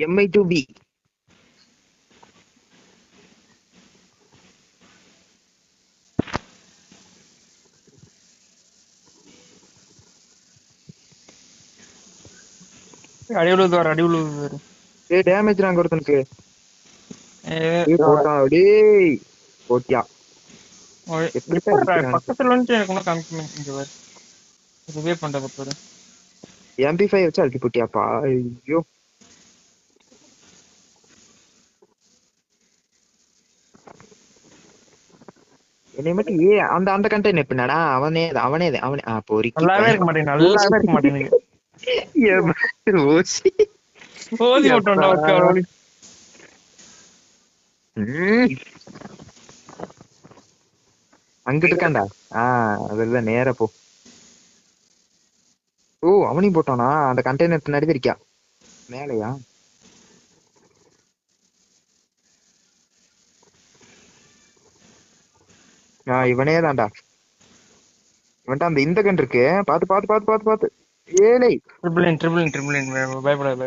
MI2B. அடி விழுது. டேய் டேமேஜ் நாங்க ஒருத்தனுக்கு. டேய் போட்டான் டேய். போட்டியா. எப்படித்தான் அடிக்கிறான்? பக்கத்துல வந்து எனக்கு ஒன்றும் காமிக்கணும் இங்க வேறு ரிவே பண்றது பாரு. MP5 வச்சு அழுத்தி போட்டியாப்பா? ஐயோ. என்னை மட்டும் அந்த அந்த கண்டெய்னர் எப்படினாடா? அவனே பொறுக்கி நல்லாவே இருக்க மாட்டேங்குது. ஓசி ஓதி விட்டோம்டா ஒருக்காரோலி. அங்கிட்டு இருக்காண்டா. அதுல நேரா போ. ஓ அவனையும் போட்டானா? அந்த கண்டெய்னர் பின்னாடி இருக்கியா? மேலையா? இவனே தான்டா. இவன்டா அந்த இந்த கண்டு இருக்கு. பாத்து ஏழை. ட்ரிபிள் பயப்படாது.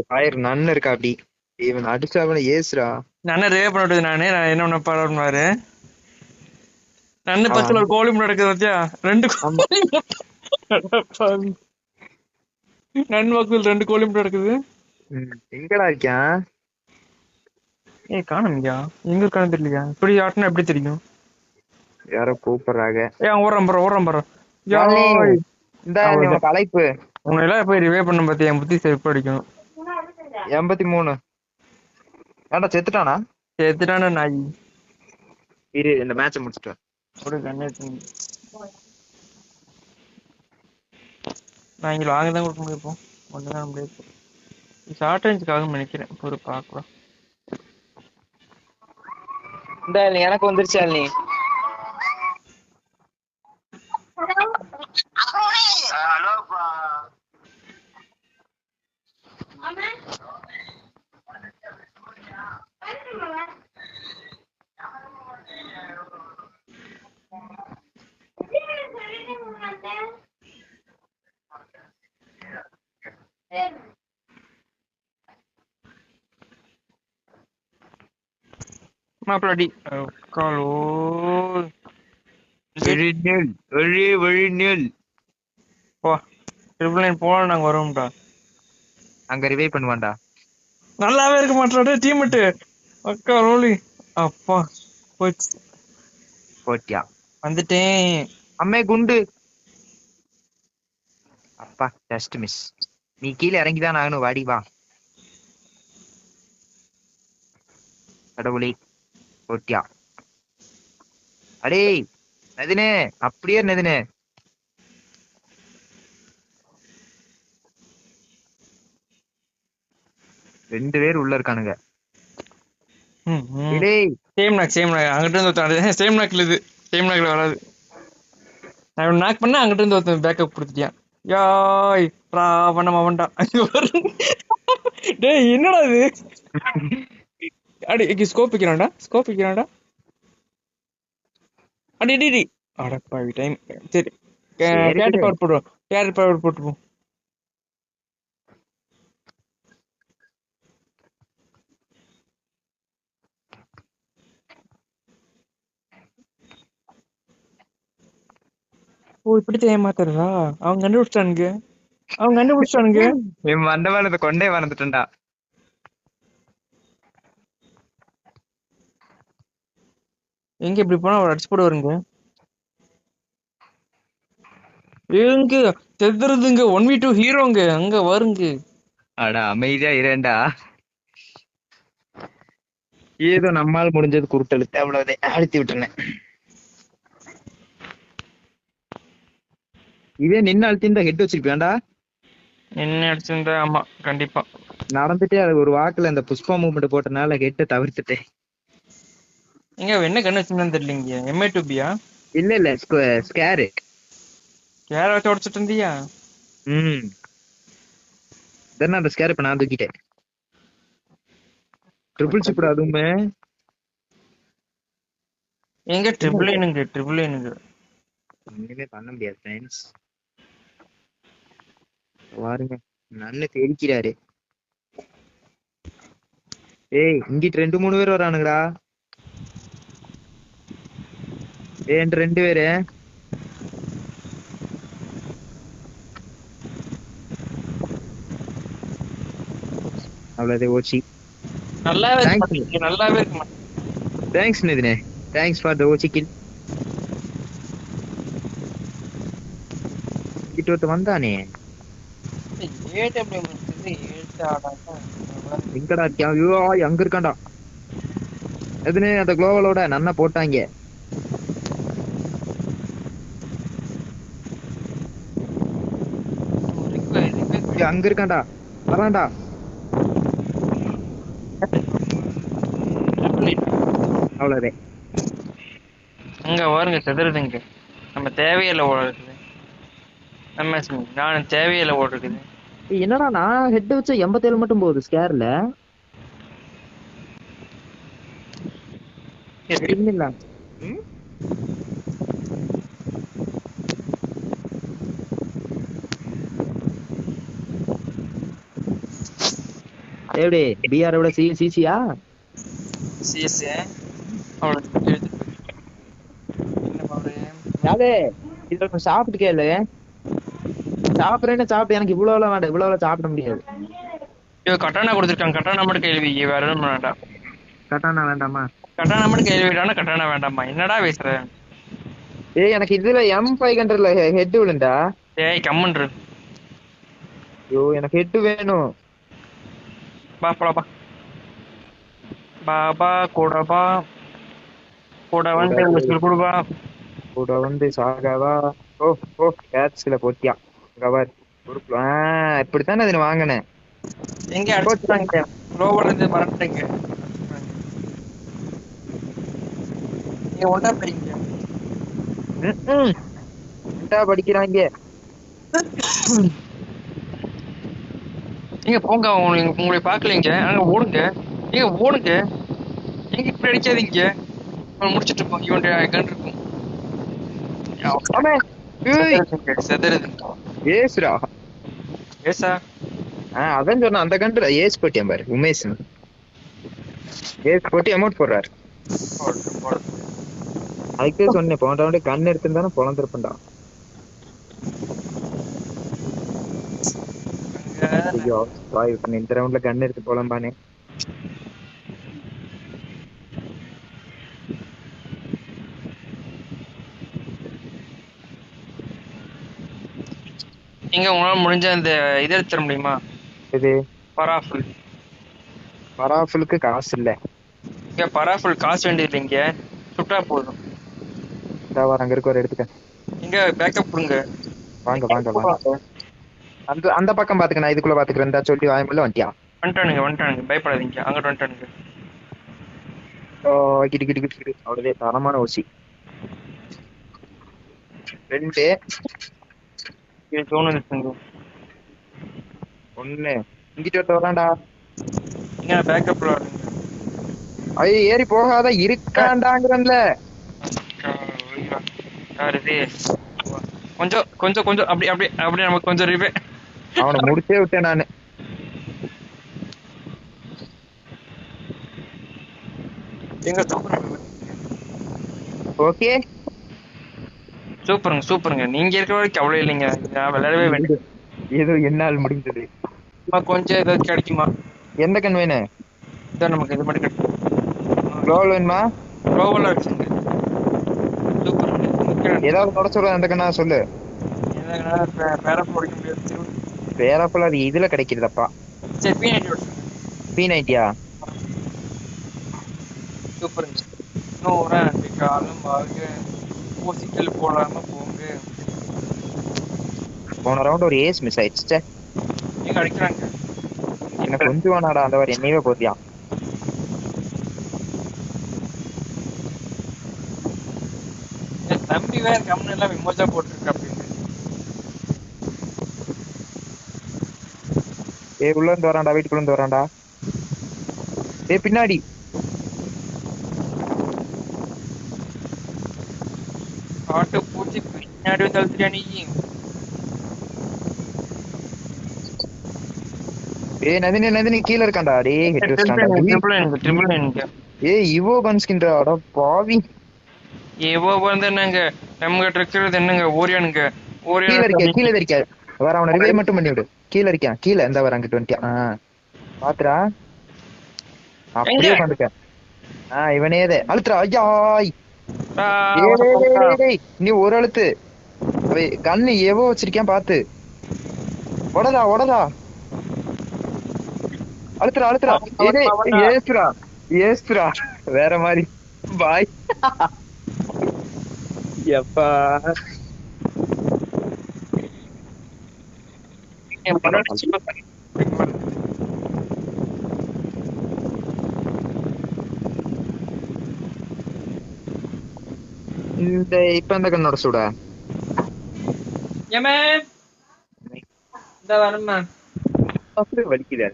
ஃபயர் நன்னு இருக்கா அப்படி. இவன் அடிச்சா அவனை ஏசுடா. நானே ரிவே பண்ணிட்டு நான் என்ன ஒண்ணு பாரு. நன்னு பக்கத்துல ஒரு கோழி முட்டை நடக்குது பாத்தியா? 2 கோழி முட்டை. நன் பக்கத்துல 2 கோழி முட்டை நடக்குது. எங்கடா இருக்கான்? காணும்யா. எங்க இருக்கான்னு தெரியலையா? இப்படி ஆட்டினா எப்படி தெரியும்? யாரோ கூப்பிடுறாங்க. ஓடுறேன் பாரு. இந்த தலைப்பு உங்க எல்லாம் போய் ரிவே பண்ண பத்தி என் புத்தி செருப்பு அடிக்கணும். 83. ஏன்டா செத்துட்டானா? செத்துட்டான நாய். இரு இந்த மேட்சை முடிச்சிட்டு நான் இங்க லாங் தான் கொடுக்க முடியும். இப்போ ஒண்ணுதான் முடியாது. ஷார்ட் ரேஞ்சுக்காக நினைக்கிறேன். ஒரு பாக்கலாம். இந்த எனக்கு வந்துருச்சா நீ? ஹலோப்பா. மாப்பிளாடி காலோ போ. ட்ரிபிள் நைன் போல நாங்க வரோம்டா. அங்க ரிவே பண்ணுவான்டா. நல்லாவே இருக்க மாட்டாடே டீம்மேட். அக்கா ரோலி. அப்பா போச்சு. போட்டியா? வந்துட்டேன். அம்மே குண்டு. அப்பா ஜஸ்ட் மிஸ். நீ கீழே இறங்கிதான் ஆகணும். வாடி வா. கடவுளே. போட்டியா? அடே நதினே அப்படியே நதினே. ரெண்டு பேர் உள்ள இருக்கானுங்க. சேம் நாக் அங்கிட்ட இருந்து சேம் நாக்ல இது சேம் நாக்ல வராது. நான் நாக் பண்ண அங்கிட்ட இருந்து ஒருத்தன் பேக்கப் கொடுத்துட்டியான். யாய் ராவணம் அவன்டா. டேய் என்னடா இது? அடி ஸ்கோப் வைக்கிறான்டா. அடி அடப்பாவி டைம். சரி கேரட் பவர் போட்டுருவோம். ஓ இப்படித்தான் ஏமாத்துறதா? அவங்க கண்டுபிடிச்சானுங்க. என் மண்டவாளத்தை கொண்டே மறந்துட்டா. எங்க இப்படி போனா அவர் அடிச்சு போட வருங்க. எங்க செத்துறதுங்க 1v2 ஹீரோங்க அங்க வருங்க. அடா அமைதியா இரண்டா. ஏதோ நம்மால் முடிஞ்சது குருட்டெழுத்து அவ்வளவுதான் அழுத்தி விட்டுறேன். இதே நின்று அழுத்திருந்தா ஹெட் வச்சிருப்பியாண்டா. என்ன அடிச்சிருந்தா? ஆமா கண்டிப்பா. நடந்துட்டே அது ஒரு வாக்குல இந்த புஷ்பா மூவ்மெண்ட் போட்டனால ஹெட்டை தவிர்த்துட்டேன். எங்க என்ன கண்ணு வச்சிருந்தான்னு தெரியலீங்க. MI2Bயா? இல்ல ஸ்கேரு. கேர வச்சு உடச்சிட்டு இருந்தியா? தென் அந்த ஸ்கேர் இப்ப நான் தூக்கிட்டேன். ட்ரிபிள் சிப்டா அதுவுமே. எங்க ட்ரிபிள் நைனுங்க ஒண்ணுமே பண்ண முடியாது ஃப்ரெண்ட்ஸ். பாருங்க நன்னு தெரிக்கிறாரு. ஏய் இங்கிட்டு 2 3 பேர் வரானுங்கடா. என்கிட்ட 2 பேரு. அவ்வளவு ஓச்சி. நல்லாவே இருக்க தேங்க்ஸ் மாட்டேங்குது, நல்லாவே இருக்க மாட்டேங்குது. தேங்க்ஸ் நிதினே. தேங்க்ஸ் ஃபார் த ஓச்சி கில். இங்கிட்டு ஒருத்த வந்தானே. ஏடபிள்யூ முடிச்சது 7 ஆடாங்க. எங்கடா இருக்கியா? ஐயோ அங்க இருக்கான்டா. எதுனே அந்த குளோவலோட நன்னா போட்டாங்க. அங்க இருக்கான்டா. வரான்டா. அவ்வளவுதே. இங்க பாருங்க செதறுதுங்க. நம்ம தேவையில்லை ஓட இருக்குது. நான் தேவையில்லை ஓட இருக்குது. என்னடா நான் ஹெட் வச்ச 87 மட்டும் போகுது ஸ்கேர்ல. இல்ல. எப்படி பிஆர் விட சிசியா? சிஎஸ் அவ்வளவு யாரு இதுல சாப்பிட்டு கேளு. சாப்பிடுறேன்னு சாப்பிட்டு எனக்கு இவ்வளவு வேண்டாம். இவ்வளவு சாப்பிட முடியாது. கட்டானா கொடுத்துருக்காங்க. கட்டானா மட்டும் கேள்வி வேற எதுவும் வேண்டாம். கட்டானா வேண்டாமா? கட்டானா மட்டும் கேள்வி விடானா கட்டானா வேண்டாமா? என்னடா பேசுற? ஏய் எனக்கு இதுல M500ல ஹெட் விழுந்தா. ஏய் கம்மன்று. ஐயோ எனக்கு ஹெட் வேணும். பா போடா பாபா கூடபா கூட வந்து கொடுபா கூட வந்து சாகாவா. ஓ ஓ கேட்ஸ்ல போட்டியா கவர் ஒரு இப்படித்தானே அது வாங்கினேன். எங்க அடிச்சுட்டாங்க ரோவர் இருந்து மறந்துட்டீங்க. நீங்க ஒன்றா படிங்க. படிக்கிறாங்க. நீங்க போங்க, உங்களை பாக்கலீங்க. அங்க ஓடுங்க, நீங்க ஓடுங்க. நீங்க இப்படி அடிக்காதீங்க. முடிச்சிட்டு இருப்போம். இவன் கன் இருக்கும். செதறுது. ஏசுடா. ஏசா அதான் சொன்ன அந்த கண்ட்ல ஏஸ் போட்டியா பாரு. உமேஷ் ஏஸ் போட்டு அமௌண்ட் போடுறாரு. அதுக்கே சொன்னேன் போன ரவுண்டு கண் எடுத்துருந்தானே பொழந்திருப்பேன்டா. ஐயோ இந்த ரவுண்ட்ல கண் எடுத்து போலம்பானே. நீங்க உங்களால முடிஞ்ச அந்த இதை எடுத்துட முடியுமா? இது பராஃபுல். பராஃபுலுக்கு காசு இல்ல. இங்க பராஃபுல் காசு வேண்டியது. இங்க சுட்டா போதும். அங்க இருக்க ஒரு எடுத்துக்க. இங்க பேக்கப் கொடுங்க. வாங்க வாங்க வாங்க. அந்த அந்த பக்கம் பாத்துக்க. நான் இதுக்குள்ள பாத்துக்கிறேன் சொல்லி வாய்ப்புல வந்துட்டியா? வந்துட்டானுங்க பயப்படாதீங்க. அங்கிட்டு வந்துட்டானுங்க. ஓ கிட்டு கிட்டு கிட்டு கிட்டு. அவ்வளவே தரமான ஊசி. 2 இது தோணுது. 1 இங்கிட்ட வரான்டா. இங்க பேக்கப்ல ஐயோ ஏறி போகாத இருக்காண்டாங்கறன்ல. யாருது? கொஞ்சம் கொஞ்சம் கொஞ்சம் அப்படி அப்படி அப்படி நமக்கு கொஞ்சம் ரிவே. அவனை முடிச்சே விட்டேன் நானு. எங்க ஓகே சூப்பருங்க சூப்பருங்க. நீங்க இருக்கிற வரைக்கும் அவ்வளவு இல்லைங்க. நான் விளையாடவே வேண்டியது. ஏதோ என்னால் முடிந்தது. கொஞ்சம் ஏதாவது கிடைக்குமா? எந்த கண் வேணும்? இதான் நமக்கு இது மட்டும் கிடைக்கும். குளோவல் வேணுமா? குளோவல் வச்சுங்க. சூப்பர். ஏதாவது தொட சொல்ல அந்த கண்ணா சொல்லு. பேரப்ப முடிக்க முடியாது. பேரப்பல அது இதுல கிடைக்கிறதப்பா. சரி P90 P90யா? சூப்பருங்க. இன்னும் காலம் வாழ்க. ஊசிக்கல் போடாம போங்க. போன ரவுண்ட் ஒரு ஏஸ் மிஸ் ஆயிடுச்சு. நீங்க அடிக்கிறாங்க. என்ன கொஞ்சம் வேணாடா அந்த மாதிரி என்னையவே போத்தியா. தம்பி வேற கம்னு எல்லாம் விமோசா போட்டுருக்கு அப்படின்னு. உள்ள இருந்து வரான்டா. வீட்டுக்குள்ள இருந்து வரான்டா. பின்னாடி காட்டு பூச்சி பின்னாடி தள்ளுறியா நீ? ஏய் நந்தினி நந்தினி கீழ இருக்கான்டா. டேய் ஹெட் வச்சிட்டான்டா. ட்ரிபிள் நைனுக்கு ஏய் இவோ கன் ஸ்கின்டா. அட பாவி. ஏவோ வந்து என்னங்க நம்ம கிட்ட இருக்கிறது என்னங்க ஓரியானுங்க கீழ இருக்க கீழ ஓரியான் இருக்க. வர அவன ரிவைவ் மட்டும் பண்ணி விடு. கீழ இருக்கான். கீழ இந்த வர அங்கிட்டு வந்துட்டான். பாத்துடா. அப்படியே உட்காந்துக்க. இவனேதே அழுத்துறா. ஐயாய். நீ ஒரு அழுத்து. கண்ணு எவோ வச்சிருக்கேன் பாத்து. Utada Utada. அழுத்துறா அழுத்துறா. ஏசுரா ஏசுரா. வேற மாதிரி பாய். எப்பா இந்த இப்ப அந்த கண்ணோட சூடா வலிக்குது.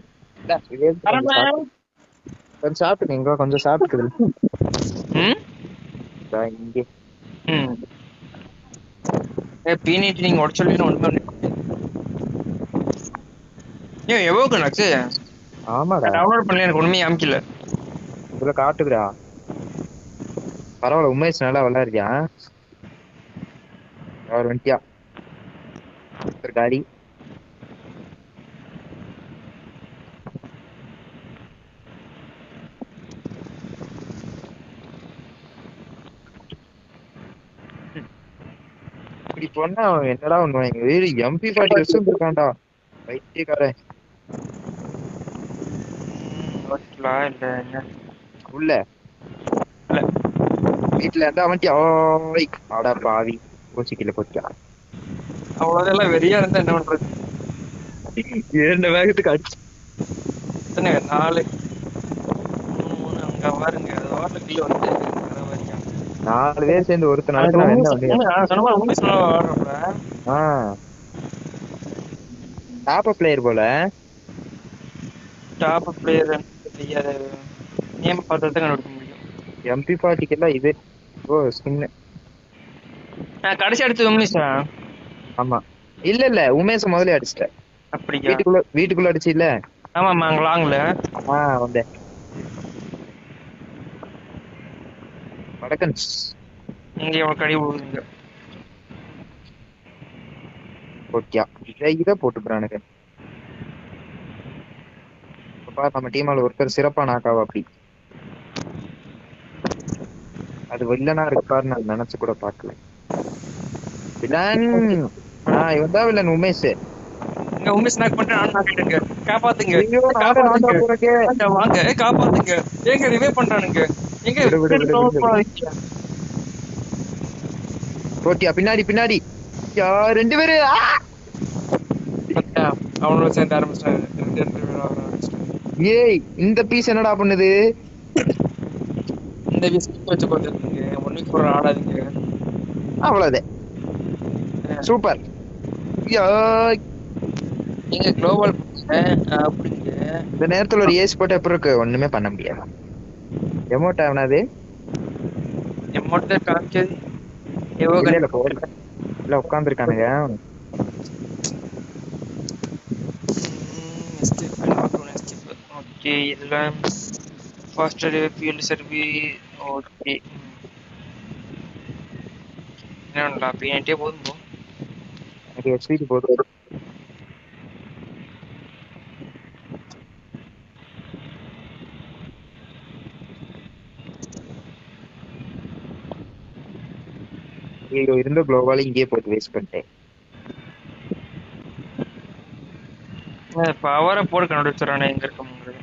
கொஞ்சம் சாப்பிட்டுங்க கொஞ்சம் சாப்பிட்டுக்குது. இங்கே பீனிட்டு நீங்க உடச்சொல்லி ஒண்ணு ஏன் எவ்வளோ கணக்கு ஆமாடா டவுன்லோட் பண்ணல எனக்கு ஒண்ணுமே அமைக்கல இதுல காட்டுதுடா. பரவாயில்ல உமேஷ் நல்லா விளையாடுறியா. அவர் வந்துட்டியா காடி. இப்படி பொண்ணா என்னடா பண்ணுவாங்க. வேறு MP40 வருஷம் இருக்கான்டா வைத்தியக்காரன். உள்ள வீட்டுல இருந்தா அவன்ட்டி ஆடா பாவி கோச்சிக்கல போச்சா. அவ்வளவுதான் வெறியா இருந்தா என்ன பண்றது. 2 வேகத்துக்கு அடிச்சு 4 அங்க பாருங்க வாட்டர்ல வந்து 4 பேர் சேர்ந்து ஒருத்தர் நடத்தினா டாப் பிளேயர் போல. டாப் பிளேயர் நேம் பார்த்தா கண்டுபிடிக்க முடியும். MP40 எல்லாம் இது ஸ்கின். கடைசி அடுத்து உமேஷா. ஆமா இல்ல உமேஷ முதல்ல அடிச்சிட்டேன். அப்படியா வீட்டுக்குள்ள அடிச்சு இல்ல. ஆமாமா அங்க லாங்ல வந்தேன். வடக்கன் இங்க எவ்வளவு கடி போகுதுங்க. ஓகே இதை போட்டுக்கிறானுங்க. நம்ம டீமால ஒருத்தர் சிறப்பா நாக்காவா அப்படி. அது வில்லனா இருப்பாரு நான் நினைச்சு கூட பாக்கல. வில்லன் இவன் தான் வில்லன் உமேஷ். இங்க உமேஷ் நாக் பண்ணிட்டு நான் நாக்கிட்டேங்க. காப்பாத்துங்க வாங்க காப்பாத்துங்க. ஏங்க ரிவே பண்றானுங்க. எங்க போட்டியா பின்னாடி பின்னாடி 2 பேரு அவனோட சேர்ந்து ஆரம்பிச்சிட்டாங்க. ஏய் இந்த பீஸ் என்னடா பண்ணுது. இந்த பீஸ் வச்சு பார்த்துருக்கீங்க. ஒன்னுக்கு ஒரு ஆடாதீங்க. அவ்வளவுதே சூப்பர். நீங்க குளோபல் அப்படிங்க. இந்த நேரத்துல ஒரு ஏஸ் போட்டு எப்படி இருக்கு. ஒண்ணுமே பண்ண முடியாது. எமோட் ஆவனாது எமோட் தான் காமிச்சது. இல்ல உட்காந்துருக்கானுங்க. ஓகே இதெல்லாம் ஃபாஸ்டர் ஃபியூல் சர்வீஸ். ஓகே என்னடா பிஎன்டே போதும். எனக்கு எஸ்பிடி போதும். ஐயோ இருந்த குளோவால இங்கே போட்டு வேஸ்ட் பண்ணிட்டேன். பவரை போட்டு கண்டுபிடிச்சானே எங்க இருக்கோம்ங்கிறது.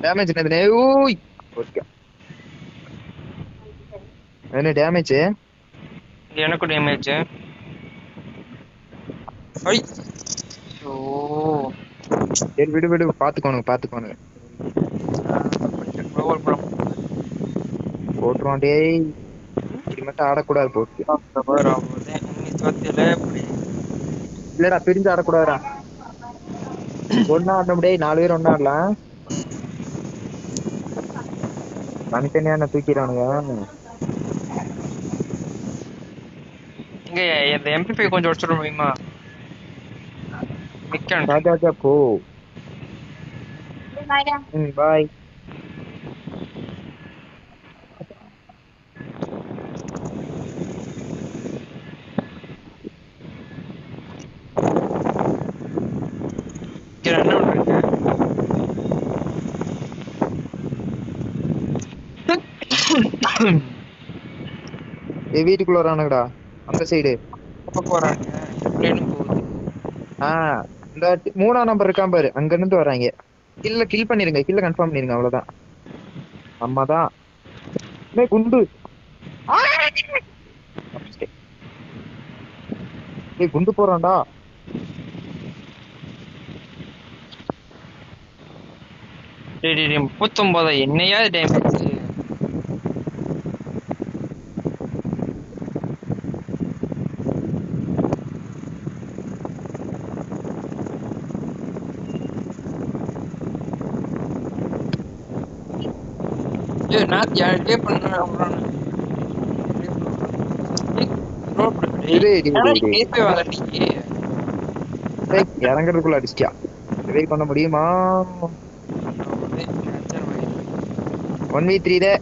டேமேஜ் என்னதுனே. ஓய் ஓகே என்ன டேமேஜ். எனக்கு டேமேஜ். ஐ ஓ சரி விடு விடு பாத்துக்கோங்க. போட்டுருவோம் டேய். இது மட்டும் ஆடக்கூடாது போட்டு. இல்லடா பிரிஞ்சு ஆடக்கூடாதுடா. ஒன்னா ஆட முடியாது. 4 பேர் ஒன்னா ஆடலாம். தனித்தனியான தூக்கிறானுங்க. இங்க இந்த MP5 கொஞ்சம் உடைச்சிட முடியுமா. ராஜா போ பாய். இங்க என்ன பண்றீங்க? வீட்டுக்குள்ள வரானுங்கடா அந்த சைடு. எப்ப போறாங்க? பிளேனும் போகுது. இந்த 3ஆம் நம்பர் இருக்கான் பாரு, அங்க இருந்து வராங்க. கில் பண்ணிருங்க, கில்ல கன்ஃபார்ம் பண்ணிருங்க, அவ்வளவுதான். அம்மாதான் குண்டு. குண்டு போறான்டா. டேய் 39 என்னையா டேமேஜ்? ஏய் நான் யார்ட்டே பண்ணேன் அப்புறம் இறங்குறதுக்குள்ள அடிச்சியா? ரிவைவ் பண்ண முடியுமா? 1v3 டே.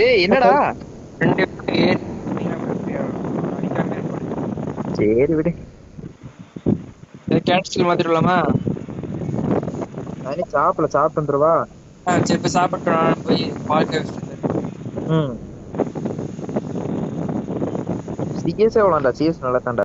ஏய் என்னடா? சரி விடு. கேன்சல் மாத்திரலாமா? நானே சாப்பிட்டு வந்துருவா. சரி இப்ப சாப்பிட்டு போய் வாழ்க்கை வச்சுட்டு சிஎஸ் எவ்வளோண்டா? சிஎஸ் நல்லா தான்டா.